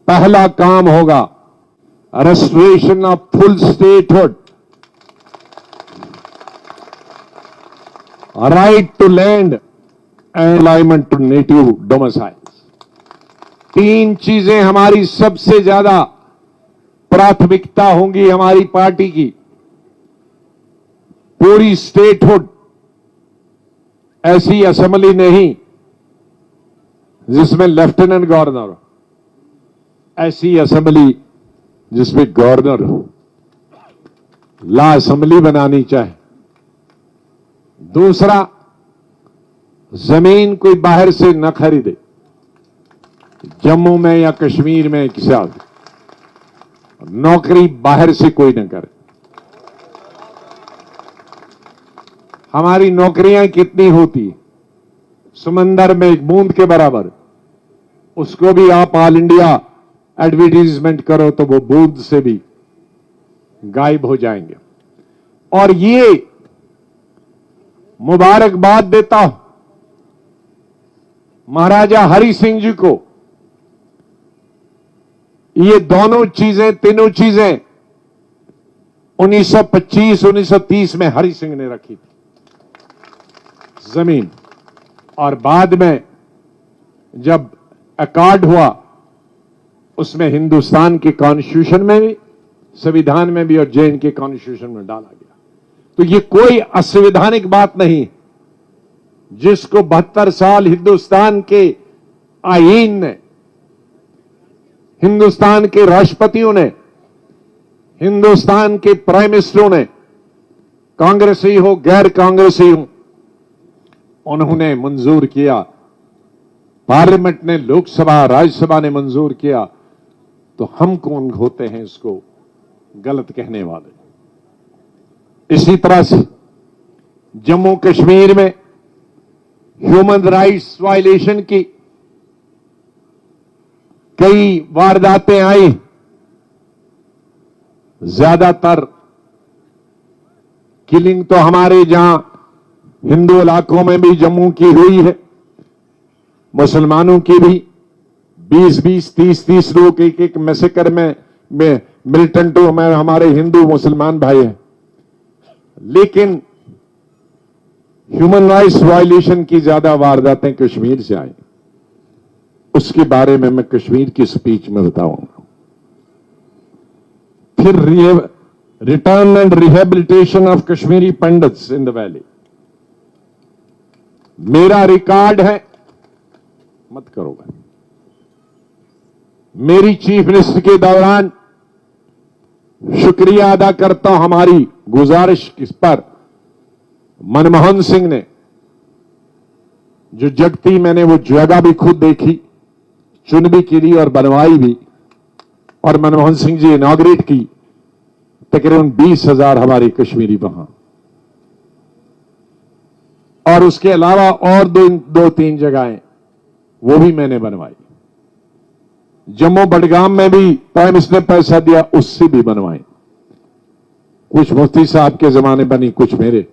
पहला काम होगा restoration of full statehood, right to land and alignment to native domiciles. तीन चीजें हमारी सबसे ज्यादा प्राथमिकता होंगी हमारी पार्टी की। पूरी स्टेटहुड, ऐसी असेंबली नहीं जिसमें लेफ्टिनेंट गवर्नर हो, ऐसी असेंबली जिसमें गवर्नर हो। ला असेंबली बनानी चाहे। दूसरा, जमीन कोई बाहर से न खरीदे, जम्मू में या कश्मीर में किसी नौकरी बाहर से कोई न करे। हमारी नौकरियां कितनी होती है? समंदर में एक बूंद के बराबर। उसको भी आप ऑल इंडिया एडवर्टीजमेंट करो तो वो बूंद से भी गायब हो जाएंगे। और ये मुबारकबाद देता हूं महाराजा हरि सिंह जी को। ये दोनों चीजें, तीनों चीजें 1925-1930 में हरि सिंह ने रखी थी, जमीन। और बाद में जब अकॉर्ड हुआ, उसमें हिंदुस्तान के कॉन्स्टिट्यूशन में भी, संविधान में भी और जैन के कॉन्स्टिट्यूशन में डाला गया। तो ये कोई असंवैधानिक बात नहीं, जिसको 72 साल हिंदुस्तान के आईन ने, हिंदुस्तान के राष्ट्रपतियों ने, हिंदुस्तान के प्राइम मिनिस्टरों ने, कांग्रेसी हो गैर कांग्रेसी हो, उन्होंने मंजूर किया। पार्लियामेंट ने, लोकसभा राज्यसभा ने मंजूर किया। तो हम कौन होते हैं इसको गलत कहने वाले? इसी तरह से जम्मू कश्मीर में ह्यूमन राइट्स वायलेशन की कई वारदातें आई। ज्यादातर किलिंग तो हमारे जहां हिंदू इलाकों में भी जम्मू की हुई है, मुसलमानों की भी 20-20, 30-30 लोग एक मैसेकर में मिलिटेंट में हमारे हिंदू मुसलमान भाई हैं। लेकिन ह्यूमन राइट्स वायलेशन की ज्यादा वारदातें कश्मीर से आई। उसके बारे में मैं कश्मीर की स्पीच में बताऊंगा। फिर return and rehabilitation of Kashmiri pandits in the valley. मेरा रिकॉर्ड है, मत करो भाई। मेरी चीफ मिनिस्टर के दौरान शुक्रिया अदा करता हूं हमारी गुजारिश इस पर मनमोहन सिंह ने जो जगती, मैंने वो जगह भी खुद देखी, चुन भी की और बनवाई भी, और मनमोहन सिंह जी इनॉग्रेट की। तकरीबन 20,000 हमारी कश्मीरी वहां, और उसके अलावा और दो तीन जगहें वो भी मैंने बनवाई। जम्मू बडगाम में भी प्राइम मिनिस्टर ने पैसा दिया, उससे भी बनवाई। कुछ मुफ्ती साहब के जमाने बनी, कुछ मेरे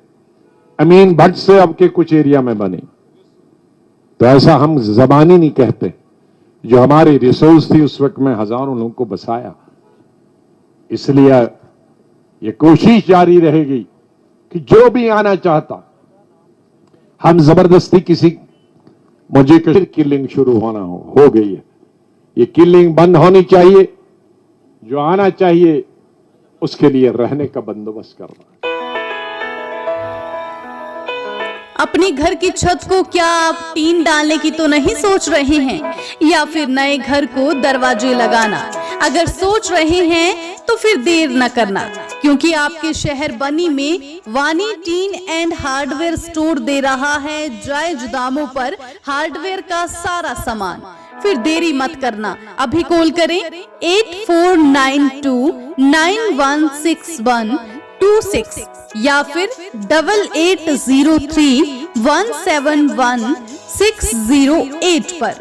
अमीन भट्ट से अब के कुछ एरिया में बनी। तो ऐसा हम जबानी नहीं कहते, जो हमारी रिसोर्स थी उस वक्त में हजारों लोगों को बसाया। इसलिए ये कोशिश जारी रहेगी कि जो भी आना चाहता, हम जबरदस्ती किसी, मुझे किलिंग शुरू हो गई है, ये किलिंग बंद होनी चाहिए। जो आना चाहिए उसके लिए रहने का बंदोबस्त करना। अपने घर की छत को क्या आप टीन डालने की तो नहीं सोच रहे हैं, या फिर नए घर को दरवाजे लगाना? अगर सोच रहे हैं तो फिर देर न करना, क्योंकि आपके शहर बनी में वानी टीन एंड हार्डवेयर स्टोर दे रहा है जायज दामों पर हार्डवेयर का सारा सामान। फिर देरी मत करना, अभी कॉल करें 8492916126 या फिर 8803171608 पर।